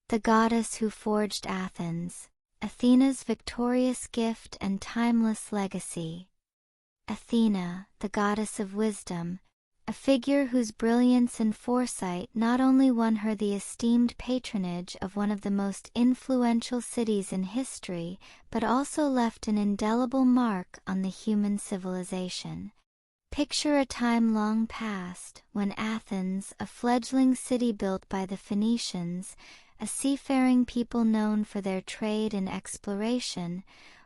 the goddess who forged Athens, Athena's victorious gift and timeless legacy. Athena, the goddess of wisdom, a figure whose brilliance and foresight not only won her the esteemed patronage of one of the most influential cities in history, but also left an indelible mark on the human civilization. Picture a time long past, when Athens, a fledgling city built by the Phoenicians, a seafaring people known for their trade and exploration,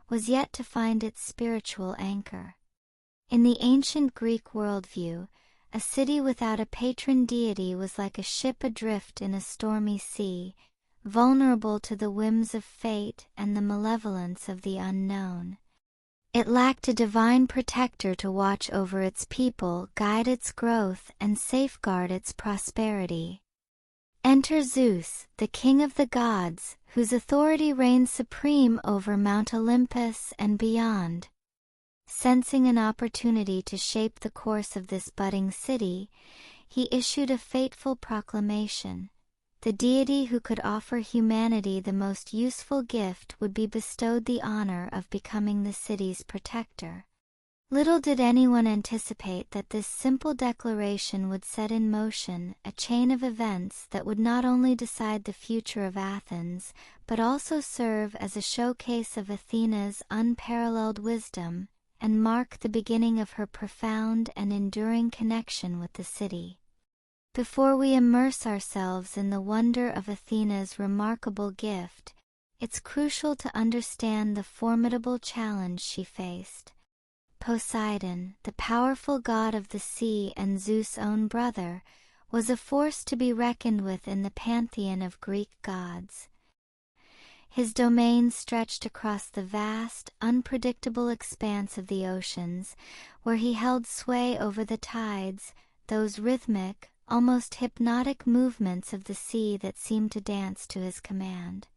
was yet to find its spiritual anchor. In the ancient Greek worldview, a city without a patron deity was like a ship adrift in a stormy sea, vulnerable to the whims of fate and the malevolence of the unknown. It lacked a divine protector to watch over its people, guide its growth, and safeguard its prosperity. Enter Zeus, the king of the gods, whose authority reigns supreme over Mount Olympus and beyond. Sensing an opportunity to shape the course of this budding city, he issued a fateful proclamation. The deity who could offer humanity the most useful gift would be bestowed the honor of becoming the city's protector. Little did anyone anticipate that this simple declaration would set in motion a chain of events that would not only decide the future of Athens, but also serve as a showcase of Athena's unparalleled wisdom, and mark the beginning of her profound and enduring connection with the city. Before we immerse ourselves in the wonder of Athena's remarkable gift, it's crucial to understand the formidable challenge she faced. Poseidon, the powerful god of the sea and Zeus' own brother, was a force to be reckoned with in the pantheon of Greek gods. His domain stretched across the vast, unpredictable expanse of the oceans, where he held sway over the tides, those rhythmic, almost hypnotic movements of the sea that seemed to dance to his command.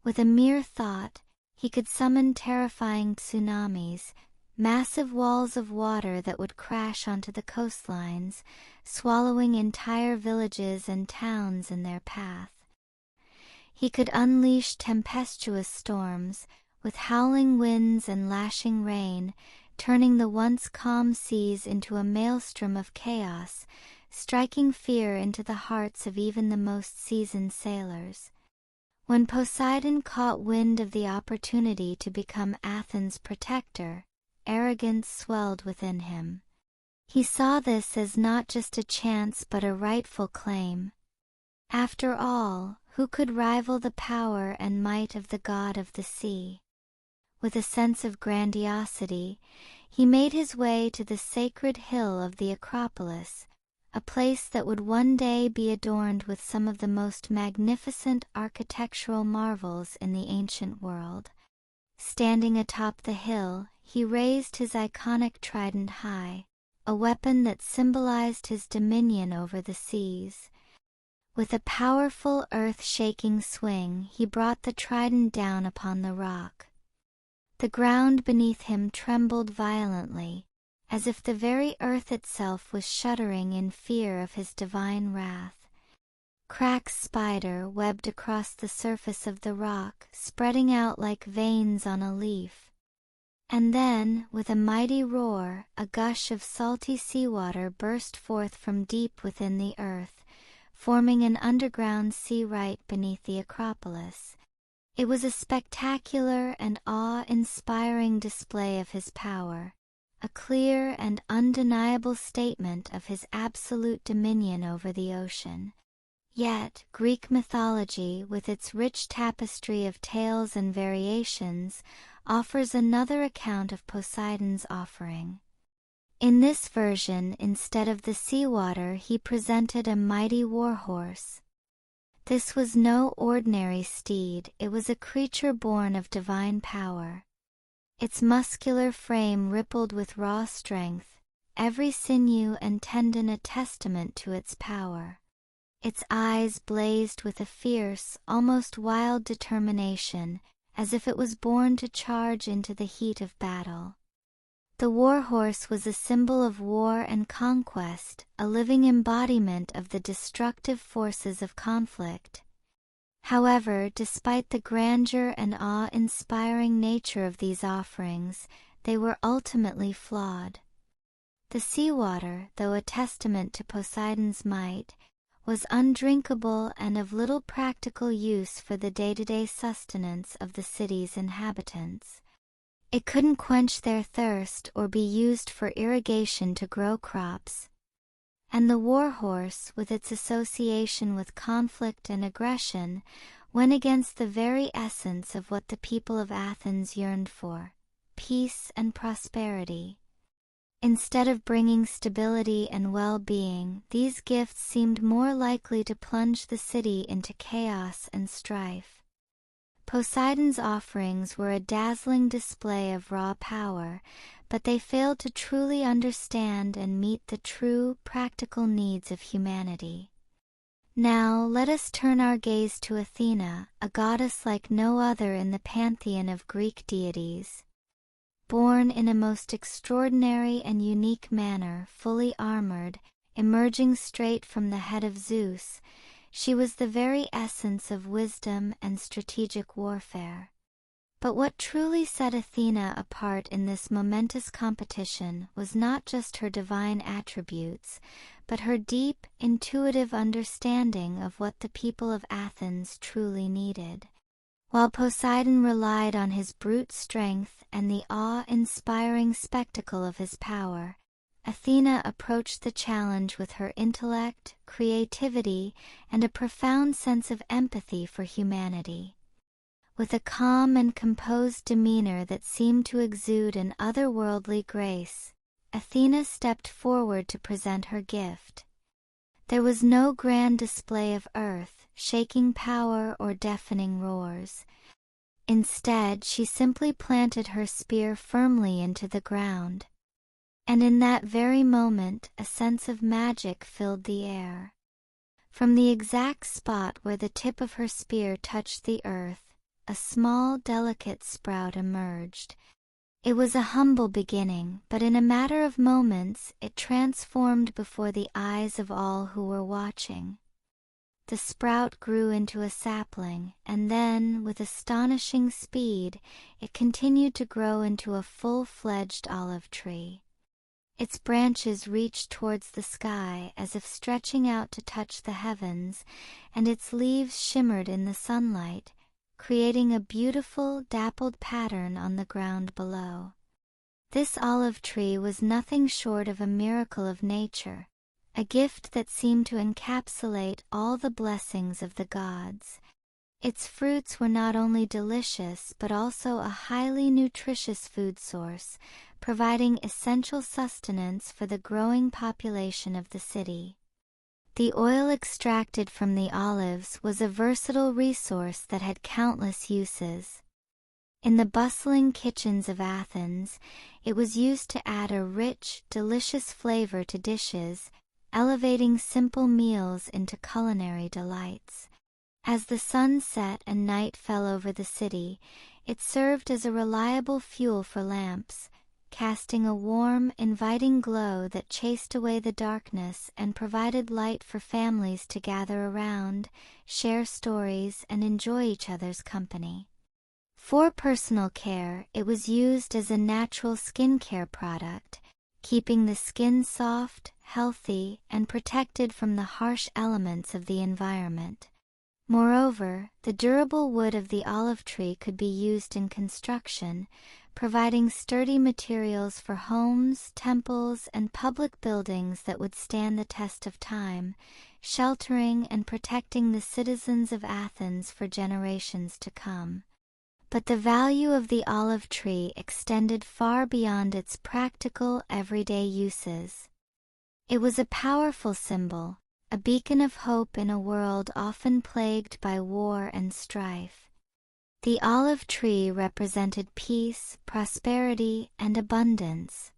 With a mere thought, he could summon terrifying tsunamis, massive walls of water that would crash onto the coastlines, swallowing entire villages and towns in their path. He could unleash tempestuous storms, with howling winds and lashing rain, turning the once calm seas into a maelstrom of chaos, striking fear into the hearts of even the most seasoned sailors. When Poseidon caught wind of the opportunity to become Athens' protector, arrogance swelled within him. He saw this as not just a chance but a rightful claim. After all, who could rival the power and might of the god of the sea? With a sense of grandiosity, he made his way to the sacred hill of the Acropolis, a place that would one day be adorned with some of the most magnificent architectural marvels in the ancient world. Standing atop the hill, he raised his iconic trident high, a weapon that symbolized his dominion over the seas. With a powerful earth-shaking swing, he brought the trident down upon the rock. The ground beneath him trembled violently, as if the very earth itself was shuddering in fear of his divine wrath. Cracks spider-webbed across the surface of the rock, spreading out like veins on a leaf. And then, with a mighty roar, a gush of salty seawater burst forth from deep within the earth, forming an underground sea right beneath the Acropolis. It was a spectacular and awe-inspiring display of his power, a clear and undeniable statement of his absolute dominion over the ocean. Yet, Greek mythology, with its rich tapestry of tales and variations, offers another account of Poseidon's offering. In this version, instead of the seawater, he presented a mighty warhorse. This was no ordinary steed, it was a creature born of divine power. Its muscular frame rippled with raw strength, every sinew and tendon a testament to its power. Its eyes blazed with a fierce, almost wild determination, as if it was born to charge into the heat of battle. The warhorse was a symbol of war and conquest, a living embodiment of the destructive forces of conflict. However, despite the grandeur and awe-inspiring nature of these offerings, they were ultimately flawed. The seawater, though a testament to Poseidon's might, was undrinkable and of little practical use for the day-to-day sustenance of the city's inhabitants. It couldn't quench their thirst or be used for irrigation to grow crops. And the warhorse, with its association with conflict and aggression, went against the very essence of what the people of Athens yearned for: peace and prosperity. Instead of bringing stability and well-being, these gifts seemed more likely to plunge the city into chaos and strife. Poseidon's offerings were a dazzling display of raw power, but they failed to truly understand and meet the true, practical needs of humanity. Now let us turn our gaze to Athena, a goddess like no other in the pantheon of Greek deities. Born in a most extraordinary and unique manner, fully armored, emerging straight from the head of Zeus, she was the very essence of wisdom and strategic warfare. But what truly set Athena apart in this momentous competition was not just her divine attributes, but her deep, intuitive understanding of what the people of Athens truly needed. While Poseidon relied on his brute strength and the awe-inspiring spectacle of his power, Athena approached the challenge with her intellect, creativity, and a profound sense of empathy for humanity. With a calm and composed demeanor that seemed to exude an otherworldly grace, Athena stepped forward to present her gift. There was no grand display of earth-shaking power or deafening roars. Instead, she simply planted her spear firmly into the ground. And in that very moment, a sense of magic filled the air. From the exact spot where the tip of her spear touched the earth, a small, delicate sprout emerged. It was a humble beginning, but in a matter of moments it transformed before the eyes of all who were watching. The sprout grew into a sapling, and then, with astonishing speed, it continued to grow into a full-fledged olive tree. Its branches reached towards the sky as if stretching out to touch the heavens, and its leaves shimmered in the sunlight, creating a beautiful, dappled pattern on the ground below. This olive tree was nothing short of a miracle of nature, a gift that seemed to encapsulate all the blessings of the gods. Its fruits were not only delicious but also a highly nutritious food source, providing essential sustenance for the growing population of the city. The oil extracted from the olives was a versatile resource that had countless uses. In the bustling kitchens of Athens, it was used to add a rich, delicious flavor to dishes, elevating simple meals into culinary delights. As the sun set and night fell over the city, it served as a reliable fuel for lamps, casting a warm, inviting glow that chased away the darkness and provided light for families to gather around, share stories, and enjoy each other's company. For personal care, it was used as a natural skincare product, keeping the skin soft, healthy, and protected from the harsh elements of the environment. Moreover, the durable wood of the olive tree could be used in construction, providing sturdy materials for homes, temples, and public buildings that would stand the test of time, sheltering and protecting the citizens of Athens for generations to come. But the value of the olive tree extended far beyond its practical, everyday uses. It was a powerful symbol, a beacon of hope in a world often plagued by war and strife. The olive tree represented peace, prosperity, and abundance.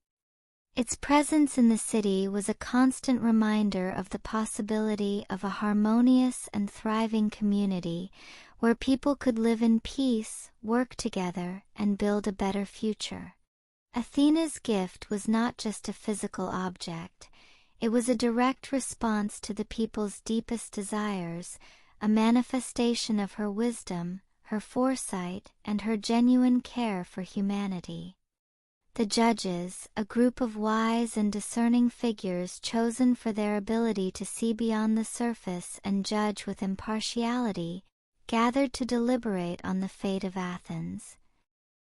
Its presence in the city was a constant reminder of the possibility of a harmonious and thriving community where people could live in peace, work together, and build a better future. Athena's gift was not just a physical object. It was a direct response to the people's deepest desires, a manifestation of her wisdom, her foresight, and her genuine care for humanity. The judges, a group of wise and discerning figures chosen for their ability to see beyond the surface and judge with impartiality, gathered to deliberate on the fate of Athens.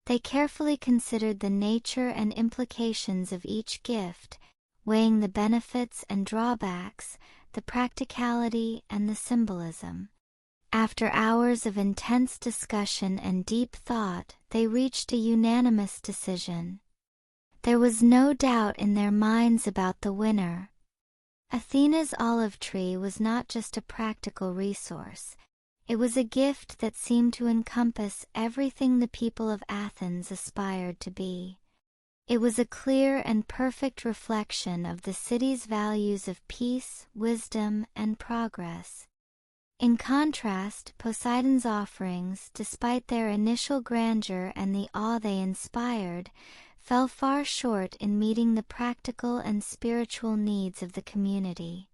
They carefully considered the nature and implications of each gift, weighing the benefits and drawbacks, the practicality and the symbolism. After hours of intense discussion and deep thought, they reached a unanimous decision. There was no doubt in their minds about the winner. Athena's olive tree was not just a practical resource. It was a gift that seemed to encompass everything the people of Athens aspired to be. It was a clear and perfect reflection of the city's values of peace, wisdom, and progress. In contrast, Poseidon's offerings, despite their initial grandeur and the awe they inspired, fell far short in meeting the practical and spiritual needs of the community.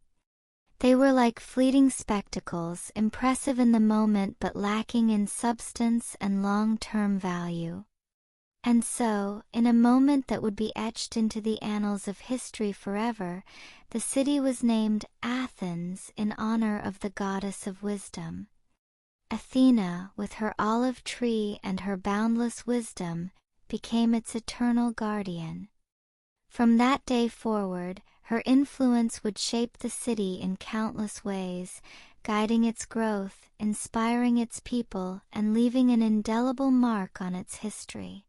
They were like fleeting spectacles, impressive in the moment but lacking in substance and long-term value. And so, in a moment that would be etched into the annals of history forever, the city was named Athens in honor of the goddess of wisdom. Athena, with her olive tree and her boundless wisdom, became its eternal guardian. From that day forward, her influence would shape the city in countless ways, guiding its growth, inspiring its people, and leaving an indelible mark on its history.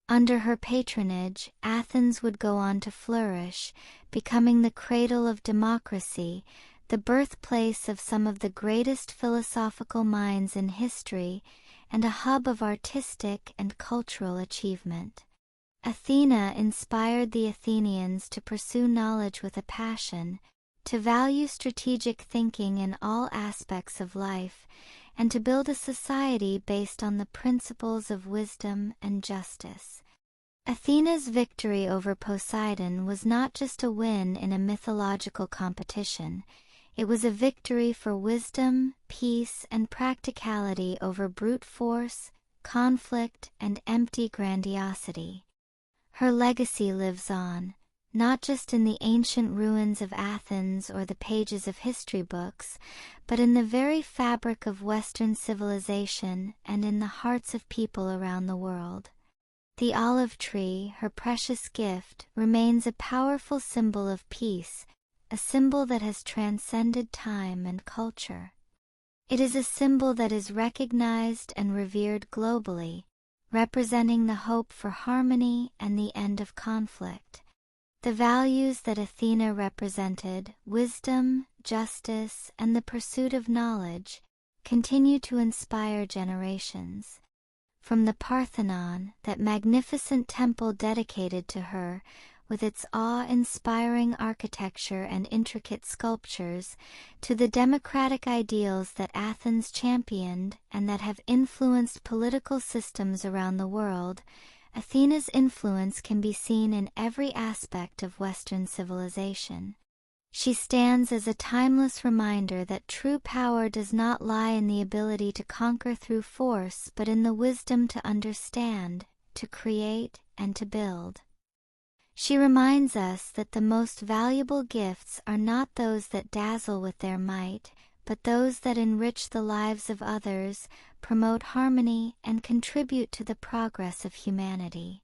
Under her patronage, Athens would go on to flourish, becoming the cradle of democracy, the birthplace of some of the greatest philosophical minds in history, and a hub of artistic and cultural achievement. Athena inspired the Athenians to pursue knowledge with a passion, to value strategic thinking in all aspects of life, and to build a society based on the principles of wisdom and justice. Athena's victory over Poseidon was not just a win in a mythological competition. It was a victory for wisdom, peace, and practicality over brute force, conflict, and empty grandiosity. Her legacy lives on, not just in the ancient ruins of Athens or the pages of history books, but in the very fabric of Western civilization and in the hearts of people around the world. The olive tree, her precious gift, remains a powerful symbol of peace, a symbol that has transcended time and culture. It is a symbol that is recognized and revered globally, representing the hope for harmony and the end of conflict. The values that Athena represented, wisdom, justice, and the pursuit of knowledge, continue to inspire generations. From the Parthenon, that magnificent temple dedicated to her, with its awe-inspiring architecture and intricate sculptures, to the democratic ideals that Athens championed and that have influenced political systems around the world, Athena's influence can be seen in every aspect of Western civilization. She stands as a timeless reminder that true power does not lie in the ability to conquer through force, but in the wisdom to understand, to create, and to build. She reminds us that the most valuable gifts are not those that dazzle with their might, but those that enrich the lives of others, promote harmony, and contribute to the progress of humanity.